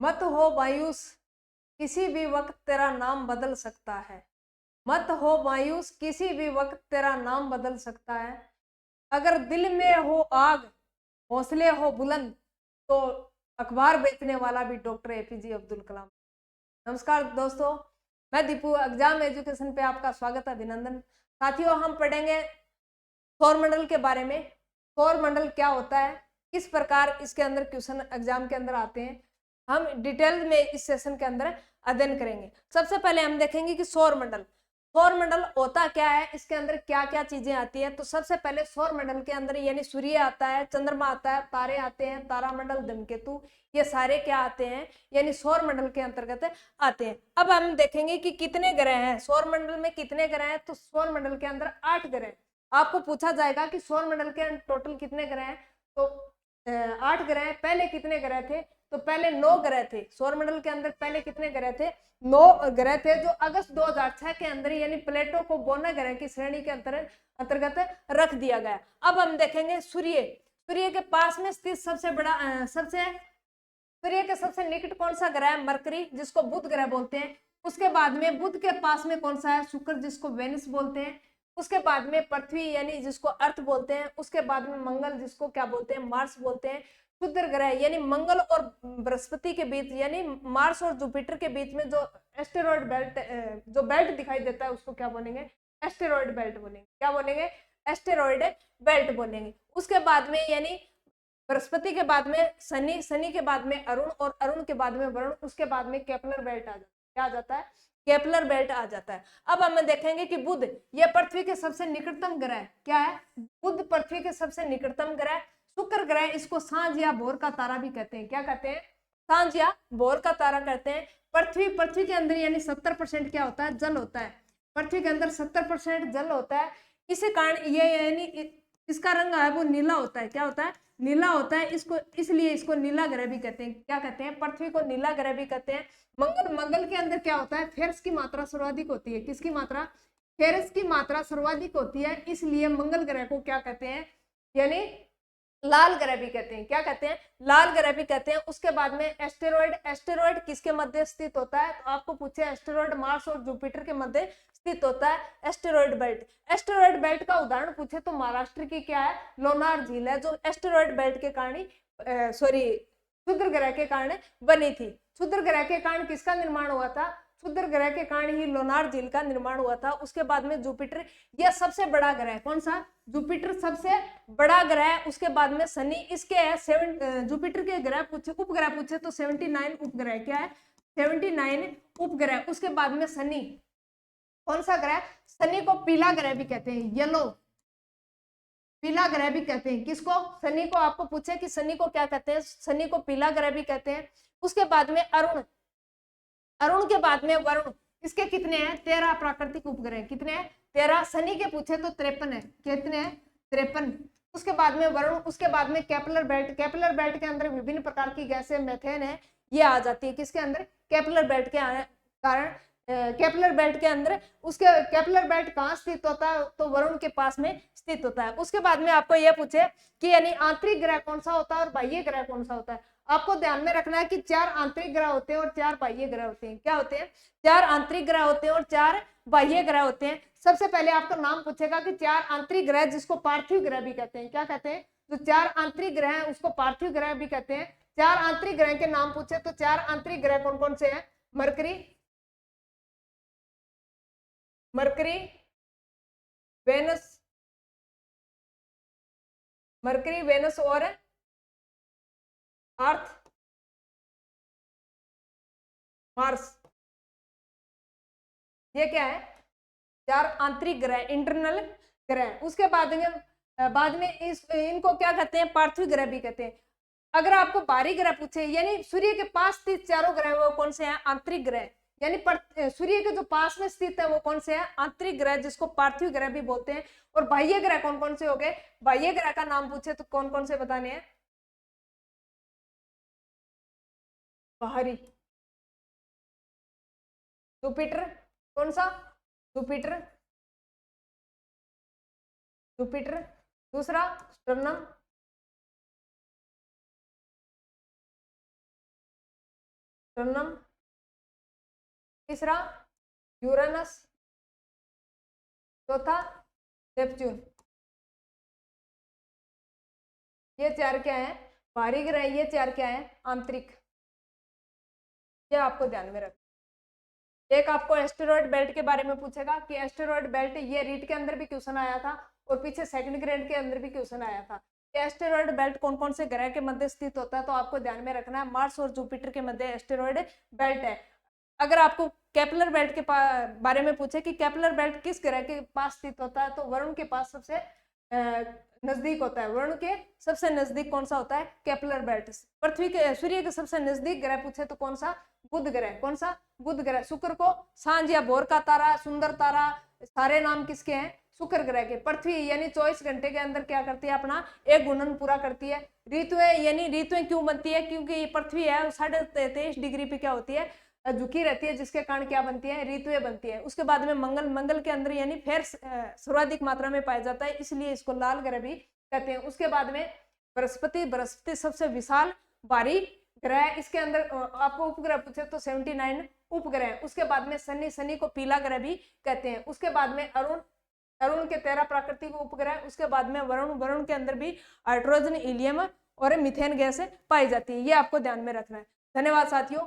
मत हो मायूस, किसी भी वक्त तेरा नाम बदल सकता है। मत हो मायूस, किसी भी वक्त तेरा नाम बदल सकता है। अगर दिल में हो आग, हौसले हो बुलंद, तो अखबार बेचने वाला भी डॉक्टर एपीजे अब्दुल कलाम। नमस्कार दोस्तों, मैं दीपू, एग्जाम एजुकेशन पे आपका स्वागत, अभिनंदन। साथियों, हम पढ़ेंगे सौरमंडल के बारे में। सौरमंडल क्या होता है, किस प्रकार इसके अंदर क्वेश्चन एग्जाम के अंदर आते हैं, हम डिटेल में इस सेशन के अंदर अध्ययन करेंगे। सबसे पहले हम देखेंगे कि सौरमंडल सौरमंडल होता क्या है, इसके अंदर क्या क्या चीजें आती हैं। तो सबसे पहले सौरमंडल के अंदर यानी सूर्य आता है, चंद्रमा आता है, तारे आते हैं, तारामंडल, धूमकेतु, ये सारे क्या आते हैं, यानी सौरमंडल के अंतर्गत आते हैं। अब हम देखेंगे कि कितने ग्रह हैं सौरमंडल में, कितने ग्रह हैं। तो सौरमंडल के अंदर 8 ग्रह। आपको पूछा जाएगा कि सौरमंडल के टोटल कितने ग्रह हैं, तो 8 ग्रह। पहले कितने ग्रह थे, तो पहले 9 ग्रह थे सौरमंडल के अंदर। पहले कितने ग्रह थे, 9 ग्रह थे, जो अगस्त 2006 के अंदर यानी प्लेटो को बोना ग्रह की श्रेणी के अंतर्गत रख दिया गया। अब हम देखेंगे सूर्य। सूर्य के पास में स्थित सूर्य के सबसे निकट कौन सा ग्रह है, मरकरी, जिसको बुध ग्रह बोलते हैं। उसके बाद में बुध के पास में कौन सा है, शुक्र, जिसको वेनिस बोलते हैं। उसके बाद में पृथ्वी यानी जिसको अर्थ बोलते हैं। उसके बाद में मंगल, जिसको क्या बोलते हैं, मार्स बोलते हैं। क्षुद्र ग्रह यानी मंगल और बृहस्पति के बीच यानी मार्स और जुपिटर के बीच में जो एस्टेरॉइड बेल्ट, जो बेल्ट दिखाई देता है, उसको क्या बोलेंगे, एस्टेरॉइड बेल्ट बोलेंगे। क्या बोलेंगे, एस्टेरॉइड बेल्ट बोलेंगे। उसके बाद में यानी बृहस्पति के बाद में शनि, शनि के बाद में अरुण, और अरुण के बाद में वरुण, उसके बाद में केपलर बेल्ट आ जाता है। क्या आ जाता है, केपलर बेल्ट आ जाता है। अब हम देखेंगे कि बुध, यह पृथ्वी के सबसे निकटतम ग्रह है। क्या है, बुध पृथ्वी के सबसे निकटतम ग्रह। शुक्र ग्रह, इसको सांझ या भोर का तारा भी कहते हैं। क्या कहते हैं, सांझ या भोर का तारा कहते हैं। पृथ्वी के अंदर यानी 70% क्या होता है, जल होता है। पृथ्वी के अंदर 70% जल होता है। इसी कारण ये यानी इसका रंग है वो नीला होता है। क्या होता है, नीला होता है। इसलिए इसको नीला ग्रह भी कहते हैं। क्या कहते हैं, पृथ्वी को नीला ग्रह भी कहते हैं। मंगल के अंदर क्या होता है, फेरस की मात्रा सर्वाधिक होती है। किसकी मात्रा, फेरस की मात्रा सर्वाधिक होती है, इसलिए मंगल ग्रह को क्या कहते हैं, यानी लाल ग्रह भी कहते हैं। क्या कहते हैं, लाल ग्रह भी कहते हैं। उसके बाद में एस्टेरॉइड। एस्टेरॉइड किसके मध्य स्थित होता है, तो आपको पूछे एस्टेरॉइड मार्स और जुपिटर के मध्य स्थित होता है, एस्टेरॉइड बेल्ट। एस्टेरॉइड बेल्ट का उदाहरण पूछे तो महाराष्ट्र की क्या है, लोनार झील है, जो एस्टेरॉइड बेल्ट के कारण क्षुद्र ग्रह के कारण बनी थी। क्षुद्र ग्रह के कारण किसका निर्माण हुआ था, क्षुद्र ग्रह के कारण ही लोनार झील का निर्माण हुआ था। उसके बाद में जुपिटर, यह सबसे बड़ा ग्रह है। कौन सा, जुपिटर सबसे बड़ा ग्रह है। उसके बाद में शनि, इसके है जुपिटर के ग्रह पूछे, उपग्रह पूछे तो 79 उपग्रह। क्या है, 79 उपग्रह। उसके बाद में शनि, कौन सा ग्रह, शनि को पीला ग्रह भी कहते हैं, येलो, पीला ग्रह भी कहते हैं। किसको, शनि को। आपको पूछे कि शनि को क्या कहते हैं, शनि को पीला ग्रह भी कहते हैं। उसके बाद में अरुण, अरुण के बाद में वरुण। इसके कितने हैं, 13 प्राकृतिक उपग्रह। कितने हैं, 13। शनि के पूछे तो 53 है। कितने हैं, 53। उसके बाद में वरुण। उसके बाद में केपलर बेल्ट। केपलर बेल्ट के अंदर विभिन्न प्रकार की गैसें, मेथेन है, ये आ जाती है। किसके अंदर, केपलर बेल्ट के कारण। केपलर बेल्ट के अंदर, उसके केपलर बेल्ट कहाँ स्थित होता है, तो वरुण के पास में स्थित होता है। उसके बाद में आपको यह पूछे कि यानी आंतरिक ग्रह कौन सा होता है और बाह्य ग्रह कौन सा होता है। आपको ध्यान में रखना है कि 4 आंतरिक ग्रह होते हैं और 4 बाह्य ग्रह होते हैं। क्या होते हैं, 4 आंतरिक ग्रह होते हैं और 4 बाह्य ग्रह होते हैं। सबसे पहले आपको नाम पूछेगा कि 4 आंतरिक ग्रह, जिसको पार्थिव ग्रह भी कहते हैं। क्या कहते हैं, जो 4 आंतरिक ग्रह है उसको पार्थिव ग्रह भी कहते हैं। 4 आंतरिक ग्रह के नाम पूछे तो 4 आंतरिक ग्रह कौन कौन से हैं, Mercury, Mercury, Venus, Mercury, Venus और अर्थ, मार्स। ये क्या है, 4 आंतरिक ग्रह, इंटरनल ग्रह। उसके बाद में इनको क्या कहते हैं, पार्थिव ग्रह भी कहते हैं। अगर आपको बाहरी ग्रह पूछे, यानी सूर्य के पास स्थित चारों ग्रह वो कौन से हैं, आंतरिक ग्रह। यानी सूर्य के जो पास में स्थित है वो कौन से हैं, आंतरिक ग्रह, जिसको पार्थिव ग्रह भी बोलते हैं। और बाह्य ग्रह कौन कौन से हो गए, बाह्य ग्रह का नाम पूछे तो कौन कौन से बताने हैं, बाहरी, जुपिटर, कौन सा, जुपिटर, जुपिटर। दूसरा स्टर्नम, सोलनम, तीसरा यूरेनस, चौथा नेपच्यून। ये चार क्या है, बाहरी ग्रह, ये चार क्या है, आंतरिक। ये आपको ध्यान में रख। एक आपको एस्टेरॉयड बेल्ट के बारे में पूछेगा कि एस्टेरॉयड बेल्ट, ये रीट के अंदर भी क्वेश्चन आया था और पीछे सेकंड ग्रेड के अंदर भी क्वेश्चन आया था। एस्टेरॉयड बेल्ट कौन कौन से ग्रह के मध्य स्थित होता है, तो आपको ध्यान में रखना है मार्स और जुपिटर के मध्य एस्टेरॉयड बेल्ट है। अगर आपको केपलर बेल्ट के बारे में पूछे कि केपलर बेल्ट किस ग्रह के पास स्थित होता है, तो वरुण के पास सबसे नजदीक होता है। वरुण के सबसे नजदीक कौन सा होता है, केपलर बेल्ट। पृथ्वी के, सूर्य के सबसे नजदीक ग्रह पूछे तो कौन सा, बुध ग्रह। कौन सा, बुध ग्रह। शुक्र को सांझ या भोर का तारा, सुंदर तारा, सारे नाम किसके हैं, शुक्र ग्रह के। पृथ्वी यानी 24 घंटे के अंदर क्या करती है, अपना एक गुणन पूरा करती है। ऋतुएं, यानी ऋतुएं क्यों बनती है, क्योंकि ये पृथ्वी है 23.5 डिग्री पे क्या होती है, झुकी रहती है, जिसके कारण क्या बनती है, ऋतुएं बनती है। उसके बाद में मंगल, मंगल के अंदर यानी फिर सर्वाधिक मात्रा में पाया जाता है, इसलिए इसको लाल ग्रह भी कहते हैं। उसके बाद में बृहस्पति, बृहस्पति सबसे विशाल भारी ग्रह, इसके अंदर आपको उपग्रह पूछे तो 79 उपग्रह। उसके बाद में शनि, शनि को पीला ग्रह भी कहते हैं। उसके बाद में अरुण, अरुण के 13 प्राकृतिक उपग्रह। उसके बाद में वरुण, वरुण के अंदर भी हाइड्रोजन, हीलियम और मीथेन गैस पाई जाती है। ये आपको ध्यान में रखना है। धन्यवाद साथियों।